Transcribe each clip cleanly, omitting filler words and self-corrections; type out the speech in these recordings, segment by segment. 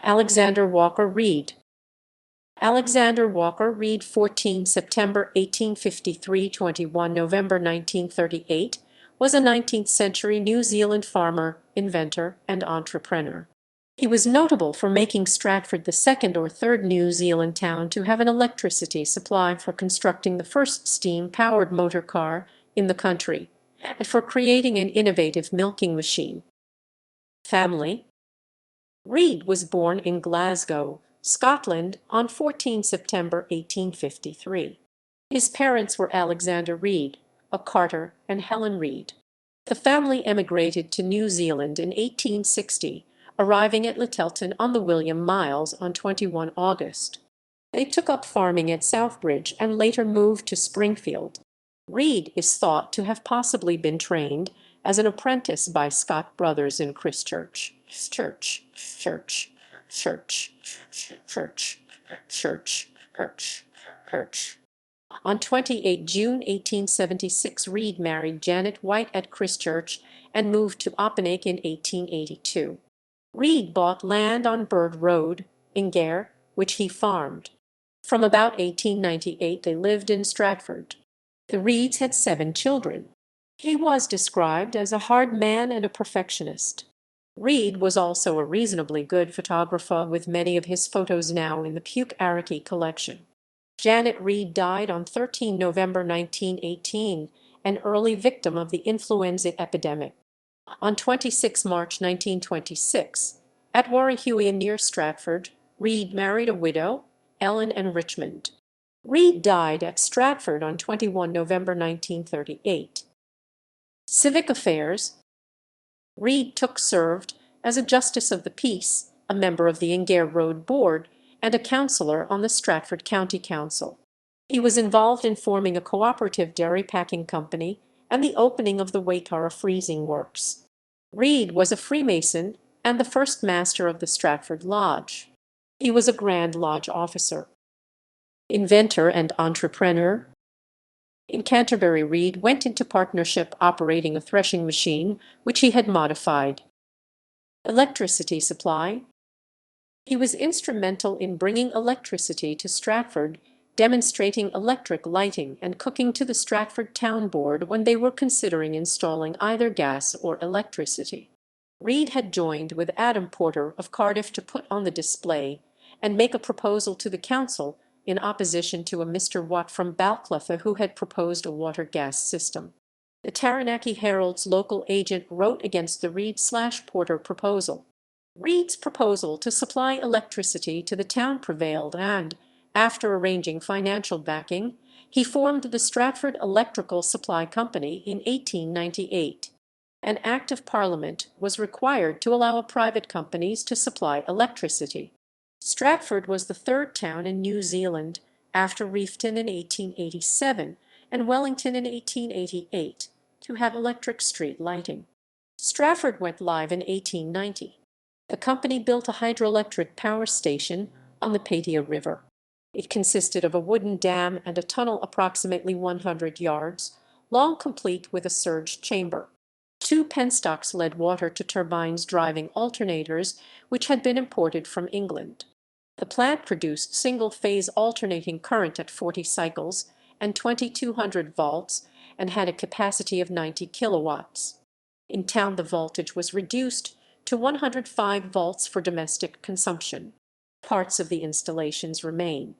Alexander Walker Reid. Alexander Walker Reid, 14 September 1853 – 21 November 1938, was a 19th-century New Zealand farmer, inventor, and entrepreneur. He was notable for making Stratford the second or third New Zealand town to have an electricity supply, for constructing the first steam-powered motor car in the country, and for creating an innovative milking machine. Family. Reid was born in Glasgow, Scotland, on 14 September 1853. His parents were Alexander Reid, a carter, and Helen Reid. The family emigrated to New Zealand in 1860, arriving at Lyttelton on the William Miles on 21 August. They took up farming at Southbridge and later moved to Springfield. Reid is thought to have possibly been trained as an apprentice by Scott Brothers in Christchurch. On 28 June 1876, Reid married Janet White at Christchurch and moved to Oppenake in 1882. Reid bought land on Bird Road, Ingare, which he farmed. From about 1898 they lived in Stratford. The Reids had 7 children. He was described as a hard man and a perfectionist. Reid was also a reasonably good photographer, with many of his photos now in the Puke-Araki collection. Janet Reid died on 13 November 1918, an early victim of the influenza epidemic. On 26 March 1926, at Warrahuia near Stratford, Reid married a widow, Ellen and Richmond. Reid died at Stratford on 21 November 1938. Civic affairs. Reid served as a Justice of the Peace, a member of the Ingare Road Board, and a councillor on the Stratford County Council. He was involved in forming a cooperative dairy packing company and the opening of the Waitara freezing works. Reid was a Freemason and the first master of the Stratford Lodge. He was a Grand Lodge officer. Inventor and entrepreneur. In Canterbury, Reid went into partnership operating a threshing machine, which he had modified. Electricity supply. He was instrumental in bringing electricity to Stratford, demonstrating electric lighting and cooking to the Stratford Town Board when they were considering installing either gas or electricity. Reid had joined with Adam Porter of Cardiff to put on the display and make a proposal to the council in opposition to a Mr. Watt from Balclutha, who had proposed a water-gas system. The Taranaki Herald's local agent wrote against the Reid/Porter proposal. Reid's proposal to supply electricity to the town prevailed, and, after arranging financial backing, he formed the Stratford Electrical Supply Company in 1898. An Act of Parliament was required to allow private companies to supply electricity. Stratford was the third town in New Zealand, after Reefton in 1887 and Wellington in 1888, to have electric street lighting. Stratford went live in 1890. The company built a hydroelectric power station on the Padia River. It consisted of a wooden dam and a tunnel approximately 100 yards long, complete with a surge chamber. 2 penstocks led water to turbines driving alternators, which had been imported from England. The plant produced single-phase alternating current at 40 cycles and 2200 volts and had a capacity of 90 kilowatts. In town, the voltage was reduced to 105 volts for domestic consumption. Parts of the installations remain.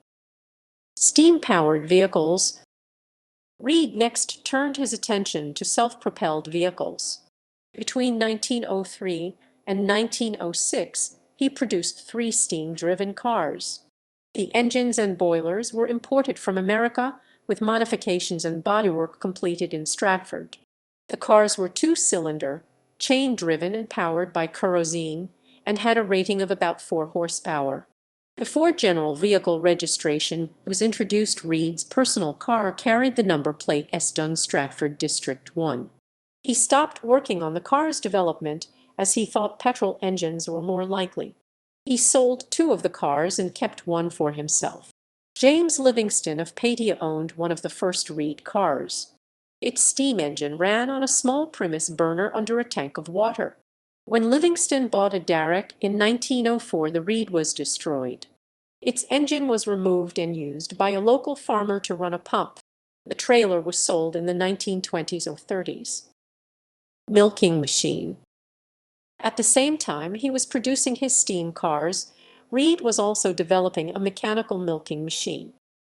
Steam-powered vehicles. Reid next turned his attention to self-propelled vehicles. Between 1903 and 1906, he produced 3 steam-driven cars. The engines and boilers were imported from America, with modifications and bodywork completed in Stratford. The cars were 2-cylinder, chain-driven and powered by kerosene, and had a rating of about 4 horsepower. Before general vehicle registration was introduced, Reid's personal car carried the number plate S Dun Stratford District 1. He stopped working on the car's development as he thought petrol engines were more likely. He sold 2 of the cars and kept one for himself. James Livingston of Padia owned one of the first Reid cars. Its steam engine ran on a small Primus burner under a tank of water. When Livingston bought a derrick in 1904, the Reid was destroyed. Its engine was removed and used by a local farmer to run a pump. The trailer was sold in the 1920s or 30s. Milking machine. At the same time he was producing his steam cars, Reid was also developing a mechanical milking machine.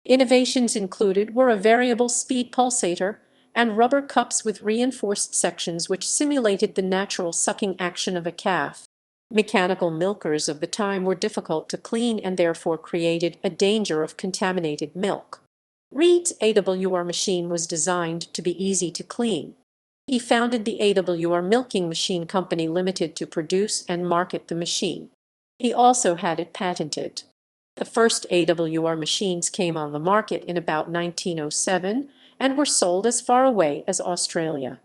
Innovations included were a variable speed pulsator and rubber cups with reinforced sections which simulated the natural sucking action of a calf. Mechanical milkers of the time were difficult to clean and therefore created a danger of contaminated milk. Reid's AWR machine was designed to be easy to clean. He founded the AWR Milking Machine Company Limited to produce and market the machine. He also had it patented. The first AWR machines came on the market in about 1907 and were sold as far away as Australia.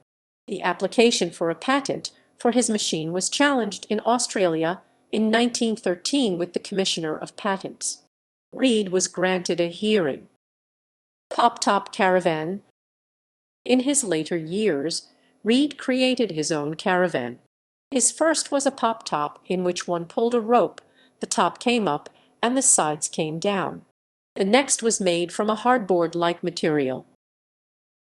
The application for a patent for his machine was challenged in Australia in 1913 with the Commissioner of Patents. Reid was granted a hearing. Pop-top caravan. In his later years, Reid created his own caravan. His first was a pop-top in which one pulled a rope, the top came up, and the sides came down. The next was made from a hardboard-like material.